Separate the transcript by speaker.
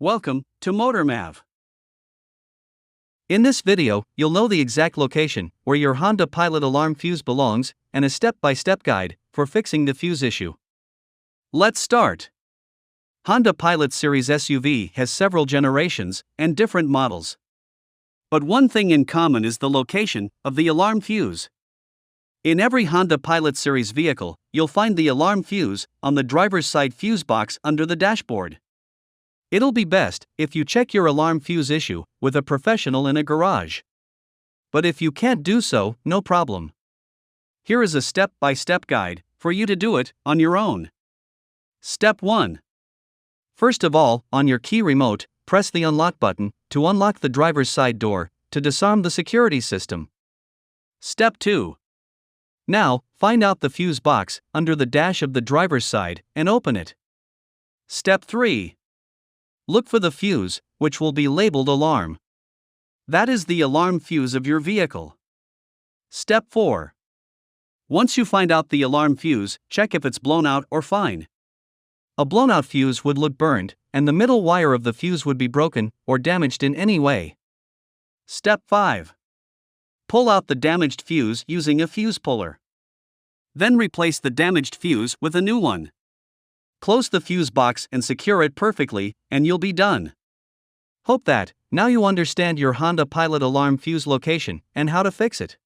Speaker 1: Welcome to MotorMav.
Speaker 2: In this video, you'll know the exact location where your Honda Pilot alarm fuse belongs and a step-by-step guide for fixing the fuse issue.
Speaker 1: Let's start.
Speaker 2: Honda Pilot Series SUV has several generations and different models.
Speaker 1: But one thing in common is the location of the alarm fuse. In every Honda Pilot Series vehicle, you'll find the alarm fuse on the driver's side fuse box under the dashboard. It'll be best if you check your alarm fuse issue with a professional in a garage. But if you can't do so, no problem. Here is a step-by-step guide for you to do it on your own. Step 1.
Speaker 2: First of all, on your key remote, press the unlock button to unlock the driver's side door to disarm the security system.
Speaker 1: Step 2.
Speaker 2: Now, find out the fuse box under the dash of the driver's side and open it.
Speaker 1: Step 3.
Speaker 2: Look for the fuse, which will be labeled alarm.
Speaker 1: That is the alarm fuse of your vehicle. Step 4. Once you find out the alarm fuse, check if it's blown out or fine.
Speaker 2: A blown out fuse would look burned, and the middle wire of the fuse would be broken or damaged in any way.
Speaker 1: Step 5. Pull out the damaged fuse using a fuse puller. Then replace the damaged fuse with a new one. Close the fuse box and secure it perfectly, and you'll be done.
Speaker 2: Hope that now you understand your Honda Pilot alarm fuse location and how to fix it.